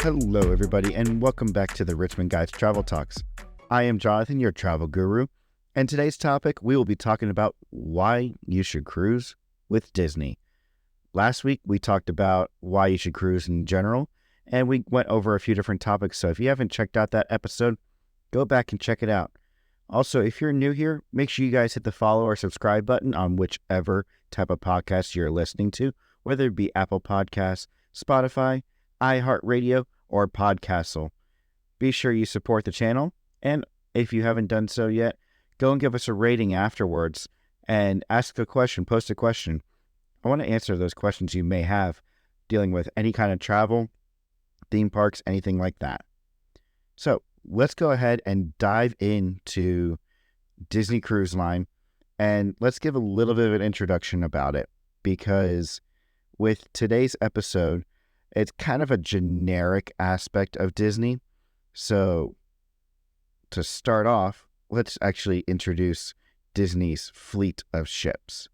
Hello, everybody, and welcome back to the Richmond Guides Travel Talks. I am Jonathan, your travel guru, and today's topic, we will be talking about why you should cruise with Disney. Last week, we talked about why you should cruise in general, and we went over a few different topics, so if you haven't checked out that episode, go back and check it out. Also, if you're new here, make sure you guys hit the follow or subscribe button on whichever type of podcast you're listening to, whether it be Apple Podcasts, Spotify, iHeartRadio, or Podcastle. Be sure you support the channel, and if you haven't done so yet, go and give us a rating afterwards and ask a question, post a question. I want to answer those questions you may have dealing with any kind of travel, theme parks, anything like that. So let's go ahead and dive into Disney Cruise Line, and let's give a little bit of an introduction about it, because with today's episode, it's kind of a generic aspect of Disney. So to start off, let's actually introduce Disney's fleet of ships.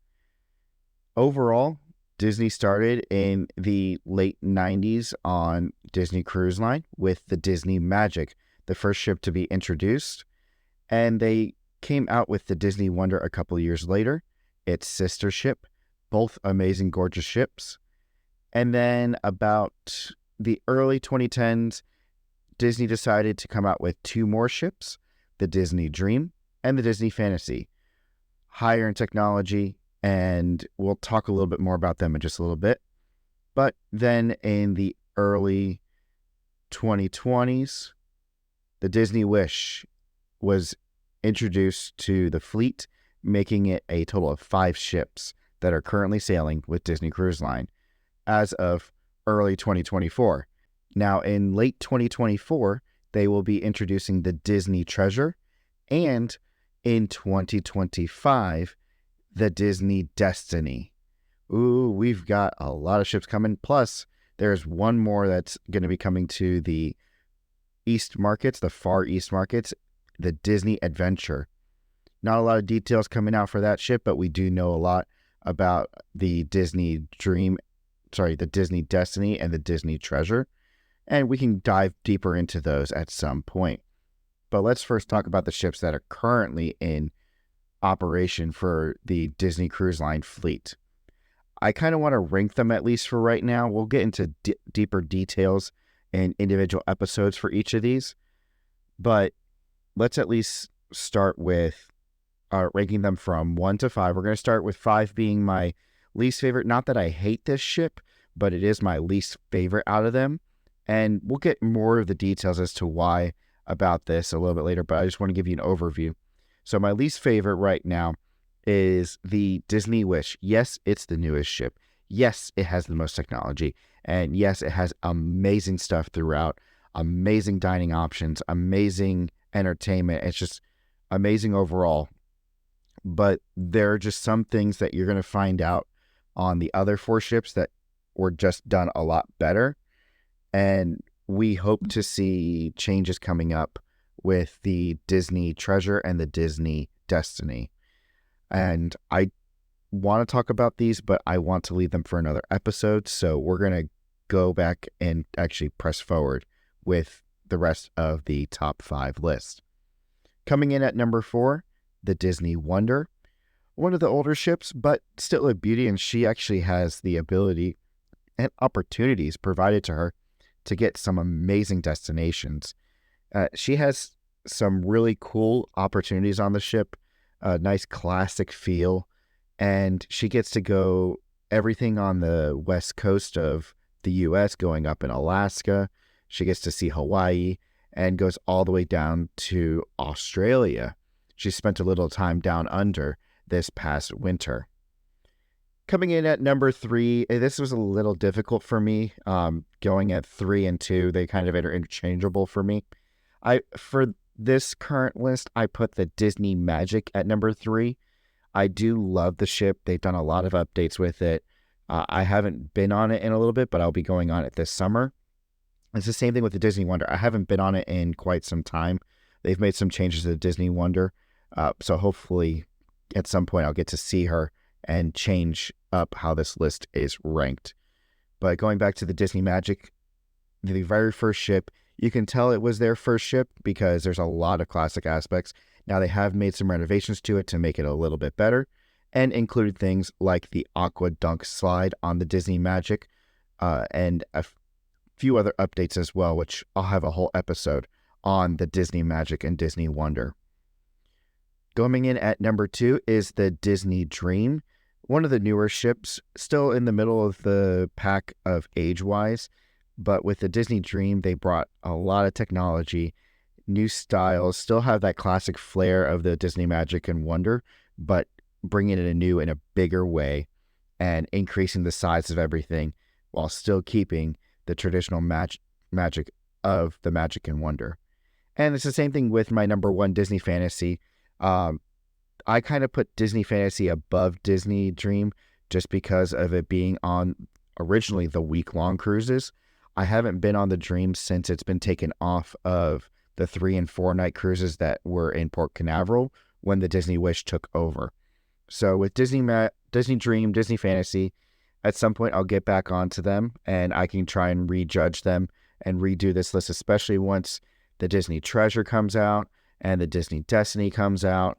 Overall, Disney started in the late 90s on Disney Cruise Line with the Disney Magic, the first ship to be introduced. And they came out with the Disney Wonder a couple of years later, its sister ship, both amazing, gorgeous ships. And then about the early 2010s, Disney decided to come out with two more ships, the Disney Dream and the Disney Fantasy, higher in technology, and we'll talk a little bit more about them in just a little bit. But then in the early 2020s, the Disney Wish was introduced to the fleet, making it a total of 5 ships that are currently sailing with Disney Cruise Line as of early 2024. Now, in late 2024, they will be introducing the Disney Treasure, and in 2025, the Disney Destiny. Ooh, we've got a lot of ships coming. Plus, there's one more that's going to be coming to the East markets, the Far East markets, the Disney Adventure. Not a lot of details coming out for that ship, but we do know a lot about the Disney Destiny and the Disney Treasure, and we can dive deeper into those at some point. But let's first talk about the ships that are currently in operation for the Disney Cruise Line fleet. I kind of want to rank them, at least for right now. We'll get into deeper details in individual episodes for each of these, but let's at least start with ranking them from 1 to 5. We're going to start with 5 being my least favorite. Not that I hate this ship, but it is my least favorite out of them. And we'll get more of the details as to why about this a little bit later, but I just want to give you an overview. So my least favorite right now is the Disney Wish. Yes, it's the newest ship. Yes, it has the most technology. And yes, it has amazing stuff throughout, amazing dining options, amazing entertainment. It's just amazing overall. But there are just some things that you're going to find out on the other 4 ships that were just done a lot better. And we hope to see changes coming up with the Disney Treasure and the Disney Destiny. And I want to talk about these, but I want to leave them for another episode. So we're going to go back and actually press forward with the rest of the top 5 list. Coming in at number 4, the Disney Wonder. One of the older ships, but still a beauty, and she actually has the ability and opportunities provided to her to get some amazing destinations. She has some really cool opportunities on the ship, a nice classic feel, and she gets to go everything on the west coast of the U.S., going up in Alaska. She gets to see Hawaii and goes all the way down to Australia. She spent a little time down under this past winter. Coming in at number 3, this was a little difficult for me. Going at 3 and 2, they kind of are interchangeable for me. For this current list, I put the Disney Magic at number 3. I do love the ship. They've done a lot of updates with it. I haven't been on it in a little bit, but I'll be going on it this summer. It's the same thing with the Disney Wonder. I haven't been on it in quite some time. They've made some changes to the Disney Wonder. So hopefully at some point I'll get to see her and change up how this list is ranked. But going back to the Disney Magic, the very first ship, you can tell it was their first ship because there's a lot of classic aspects. Now they have made some renovations to it to make it a little bit better and included things like the Aqua Dunk slide on the Disney Magic and a few other updates as well, which I'll have a whole episode on the Disney Magic and Disney Wonder. Going in at number 2 is the Disney Dream, one of the newer ships, still in the middle of the pack of age-wise, but with the Disney Dream, they brought a lot of technology, new styles, still have that classic flair of the Disney Magic and Wonder, but bringing it anew in a bigger way and increasing the size of everything while still keeping the traditional magic of the Magic and Wonder. And it's the same thing with my number 1 Disney Fantasy. I kind of put Disney Fantasy above Disney Dream just because of it being on originally the week-long cruises. I haven't been on the Dream since it's been taken off of the 3 and 4 night cruises that were in Port Canaveral when the Disney Wish took over. So with Disney Dream, Disney Fantasy, at some point I'll get back onto them and I can try and rejudge them and redo this list, especially once the Disney Treasure comes out and the Disney Destiny comes out.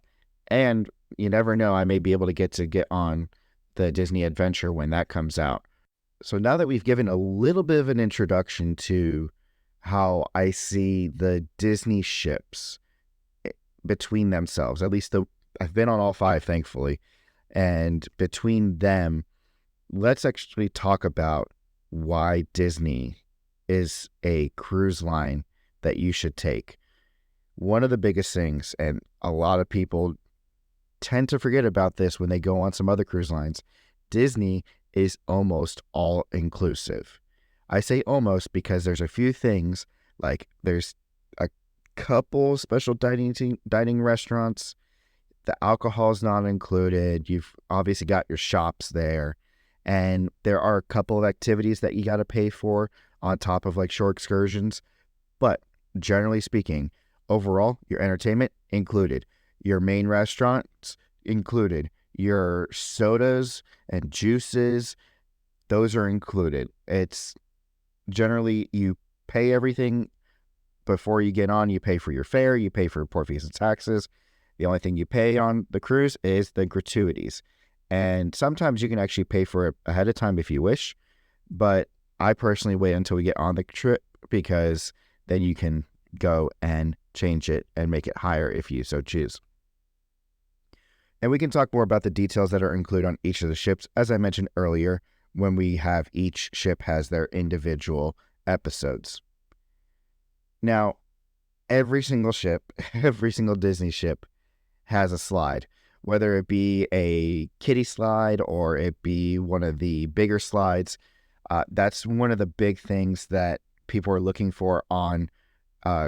And you never know, I may be able to get on the Disney Adventure when that comes out. So now that we've given a little bit of an introduction to how I see the Disney ships between themselves, at least I've been on all 5, thankfully, and between them, let's actually talk about why Disney is a cruise line that you should take. One of the biggest things, and a lot of people tend to forget about this when they go on some other cruise lines, Disney is almost all inclusive. I say almost because there's a few things, like there's a couple special dining restaurants. The alcohol is not included. You've obviously got your shops there. And there are a couple of activities that you got to pay for on top of like shore excursions. But generally speaking, overall, your entertainment included. Your main restaurants included. Your sodas and juices, those are included. It's generally you pay everything before you get on. You pay for your fare, you pay for port fees and taxes. The only thing you pay on the cruise is the gratuities. And sometimes you can actually pay for it ahead of time if you wish. But I personally wait until we get on the trip because then you can go and change it and make it higher if you so choose. And we can talk more about the details that are included on each of the ships, as I mentioned earlier, when we have each ship has their individual episodes. Now, every single ship, every single Disney ship has a slide, whether it be a kiddie slide or it be one of the bigger slides. That's one of the big things that people are looking for on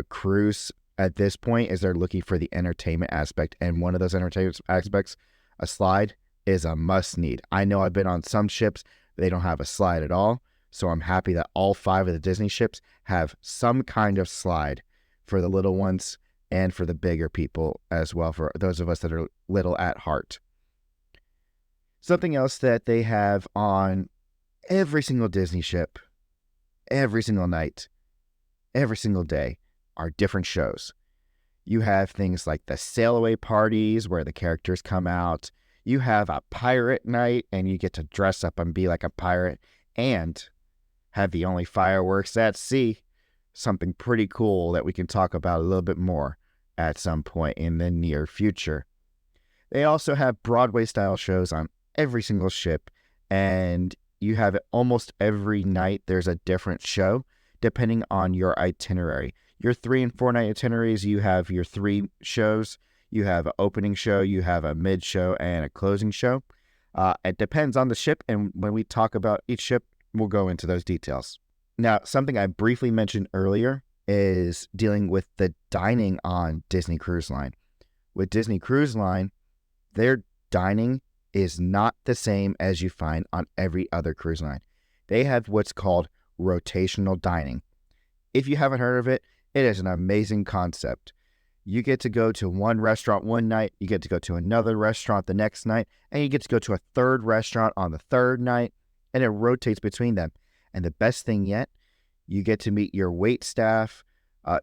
cruise at this point is they're looking for the entertainment aspect. And one of those entertainment aspects, a slide, is a must need. I know I've been on some ships, they don't have a slide at all. So I'm happy that all 5 of the Disney ships have some kind of slide for the little ones and for the bigger people as well, for those of us that are little at heart. Something else that they have on every single Disney ship, every single night, every single day, are different shows. You have things like the sail away parties where the characters come out. You have a pirate night and you get to dress up and be like a pirate and have the only fireworks at sea. Something pretty cool that we can talk about a little bit more at some point in the near future. They also have Broadway style shows on every single ship, and you have it almost every night. There's a different show depending on your itinerary. Your 3 and 4 night itineraries, you have your 3 shows. You have an opening show, you have a mid show, and a closing show. It depends on the ship, and when we talk about each ship, we'll go into those details. Now, something I briefly mentioned earlier is dealing with the dining on Disney Cruise Line. With Disney Cruise Line, their dining is not the same as you find on every other cruise line. They have what's called rotational dining. If you haven't heard of it, it is an amazing concept. You get to go to one restaurant one night, you get to go to another restaurant the next night, and you get to go to a third restaurant on the third night, and it rotates between them. And the best thing yet, You get to meet your wait staff,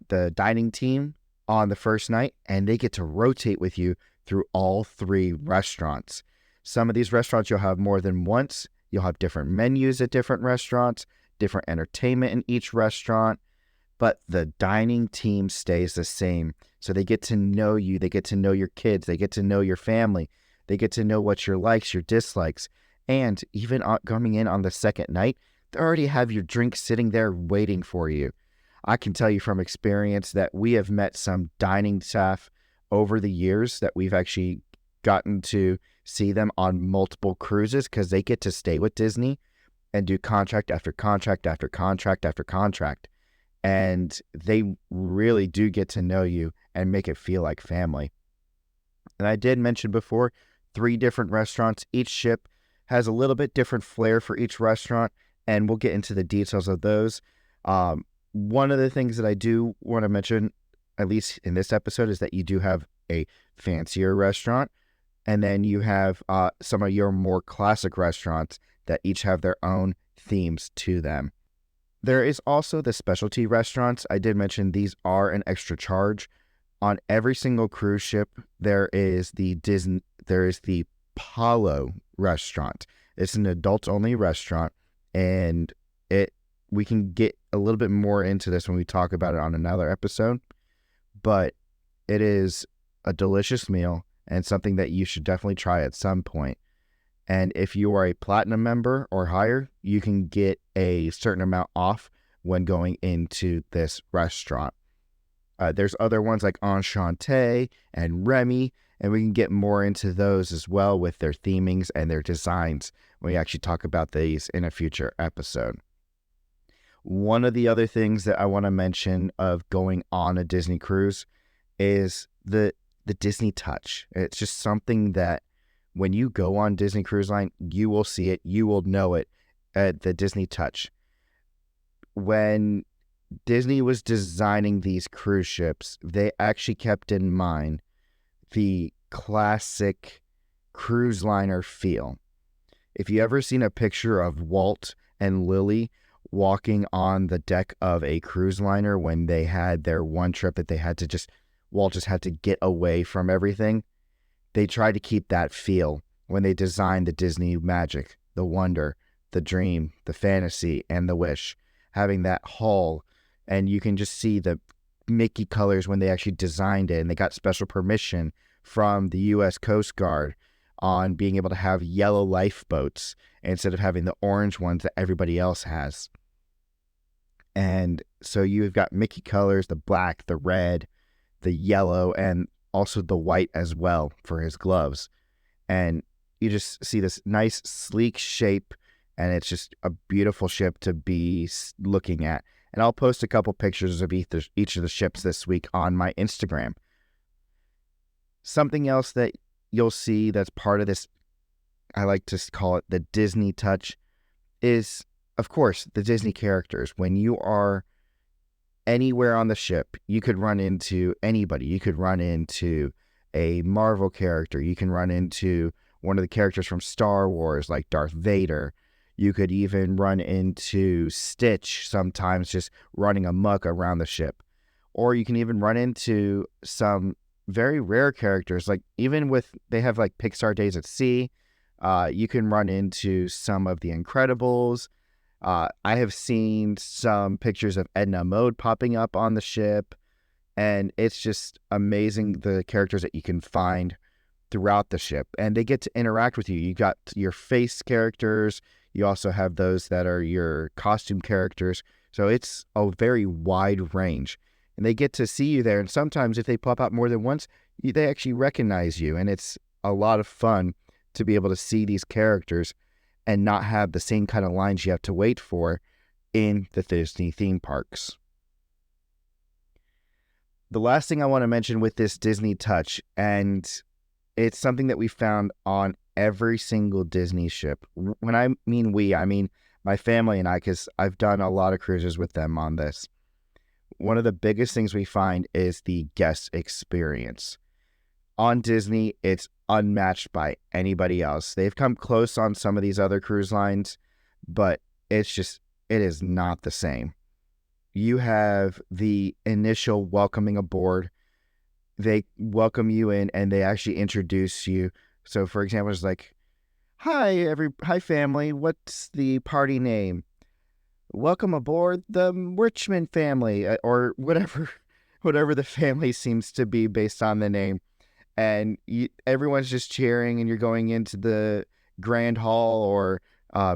the dining team on the first night, and they get to rotate with you through all 3 restaurants. Some of these restaurants you'll have more than once. You'll have different menus at different restaurants, different entertainment in each restaurant, but the dining team stays the same. So they get to know you. They get to know your kids. They get to know your family. They get to know what your likes, your dislikes. And even coming in on the second night, they already have your drink sitting there waiting for you. I can tell you from experience that we have met some dining staff over the years that we've actually gotten to see them on multiple cruises because they get to stay with Disney and do contract after contract after contract after contract. And they really do get to know you and make it feel like family. And I did mention before, 3 different restaurants. Each ship has a little bit different flair for each restaurant, and we'll get into the details of those. One of the things that I do want to mention, at least in this episode, is that you do have a fancier restaurant, and then you have some of your more classic restaurants that each have their own themes to them. There is also the specialty restaurants. I did mention these are an extra charge. On every single cruise ship, there is the Palo restaurant. It's an adults-only restaurant, and we can get a little bit more into this when we talk about it on another episode, but it is a delicious meal and something that you should definitely try at some point. And if you are a platinum member or higher, you can get a certain amount off when going into this restaurant. There's other ones like Enchante and Remy, and we can get more into those as well with their themings and their designs when we actually talk about these in a future episode. One of the other things that I want to mention of going on a Disney cruise is the Disney touch. It's just something that when you go on Disney Cruise Line, you will see it, you will know it, the Disney touch. When Disney was designing these cruise ships, they actually kept in mind the classic cruise liner feel. If you ever seen a picture of Walt and Lily walking on the deck of a cruise liner when they had their one trip that they had to Walt just had to get away from everything, they tried to keep that feel when they designed the Disney magic, the wonder, the dream, the fantasy, and the wish, having that hull. And you can just see the Mickey colors when they actually designed it, and they got special permission from the U.S. Coast Guard on being able to have yellow lifeboats instead of having the orange ones that everybody else has. And so you've got Mickey colors, the black, the red, the yellow, and also the white as well for his gloves. And you just see this nice sleek shape, and it's just a beautiful ship to be looking at. And I'll post a couple pictures of each of the ships this week on my Instagram. Something else that you'll see that's part of this, I like to call it the Disney touch, is, of course, the Disney characters. When you are anywhere on the ship, you could run into anybody. You could run into a Marvel character. You can run into one of the characters from Star Wars, like Darth Vader. You could even run into Stitch sometimes just running amok around the ship. Or you can even run into some very rare characters, like even with, they have like Pixar Days at Sea. You can run into some of the Incredibles. I have seen some pictures of Edna Mode popping up on the ship, and it's just amazing the characters that you can find throughout the ship, and they get to interact with you. You got your face characters. You also have those that are your costume characters. So it's a very wide range, and they get to see you there. And sometimes if they pop out more than once, they actually recognize you, and it's a lot of fun to be able to see these characters and not have the same kind of lines you have to wait for in the Disney theme parks. The last thing I want to mention with this Disney touch, and it's something that we found on every single Disney ship. When I mean we, I mean my family and I, because I've done a lot of cruises with them on this. One of the biggest things we find is the guest experience. On Disney, it's unmatched by anybody else. They've come close on some of these other cruise lines, but it is not the same. you have the initial welcoming aboard. They welcome you in and they actually introduce you. So, for example, it's like, hi family, what's the party name? Welcome aboard the Richmond family, or whatever, whatever the family seems to be based on the name. And everyone's just cheering, and you're going into the grand hall or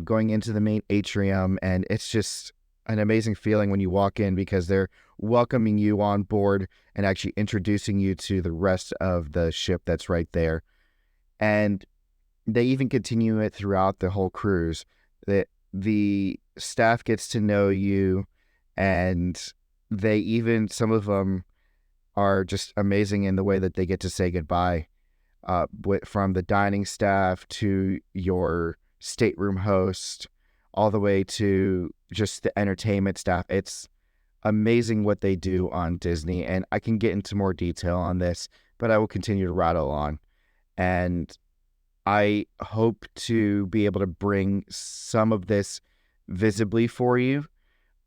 going into the main atrium, and it's just an amazing feeling when you walk in because they're welcoming you on board and actually introducing you to the rest of the ship that's right there. And they even continue it throughout the whole cruise. That the staff gets to know you, and they even, some of them are just amazing in the way that they get to say goodbye, from the dining staff to your stateroom host, all the way to just the entertainment staff. It's amazing what they do on Disney, and I can get into more detail on this, but I will continue to rattle on. And I hope to be able to bring some of this visibly for you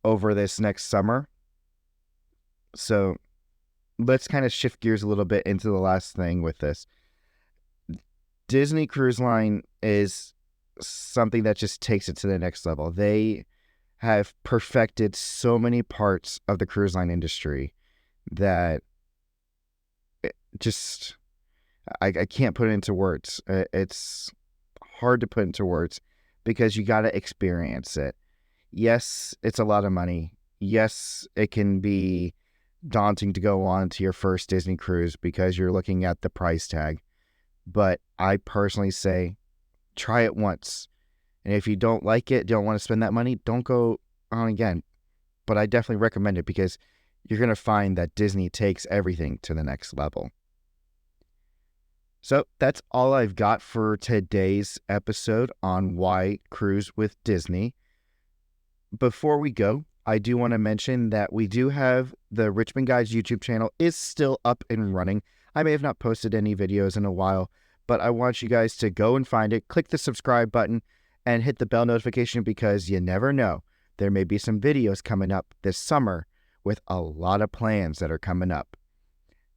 over this next summer. So let's kind of shift gears a little bit into the last thing with this. Disney Cruise Line is something that just takes it to the next level. They have perfected so many parts of the cruise line industry that just, I can't put it into words. It's hard to put into words because you got to experience it. Yes, it's a lot of money. Yes, it can be daunting to go on to your first Disney cruise because you're looking at the price tag. But I personally say, try it once. And if you don't like it, don't want to spend that money, don't go on again. But I definitely recommend it because you're going to find that Disney takes everything to the next level. So that's all I've got for today's episode on why cruise with Disney. Before we go, I do want to mention that we do have the Richmond Guides YouTube channel is still up and running. I may have not posted any videos in a while, but I want you guys to go and find it, click the subscribe button, and hit the bell notification because you never know. There may be some videos coming up this summer with a lot of plans that are coming up.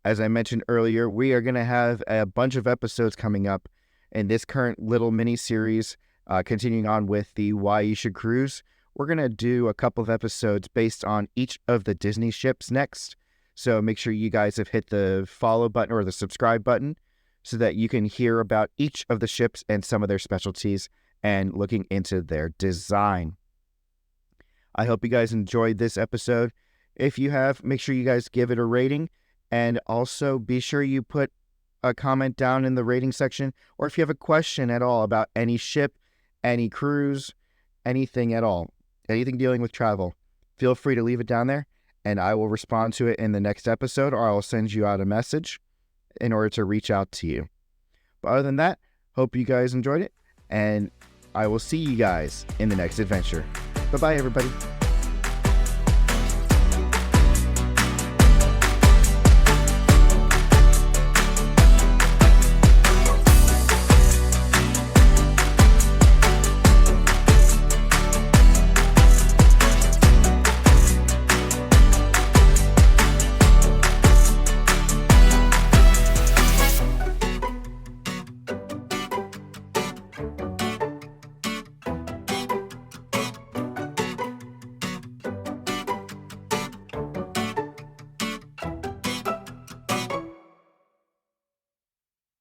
As I mentioned earlier, we are going to have a bunch of episodes coming up in this current little mini-series, continuing on with the Why You Should Cruise. We're going to do a couple of episodes based on each of the Disney ships next. So make sure you guys have hit the follow button or the subscribe button so that you can hear about each of the ships and some of their specialties and looking into their design. I hope you guys enjoyed this episode. If you have, make sure you guys give it a rating. And also be sure you put a comment down in the rating section, or if you have a question at all about any ship, any cruise, anything at all, anything dealing with travel, feel free to leave it down there and I will respond to it in the next episode, or I'll send you out a message in order to reach out to you. But other than that, hope you guys enjoyed it, and I will see you guys in the next adventure. Bye-bye, everybody.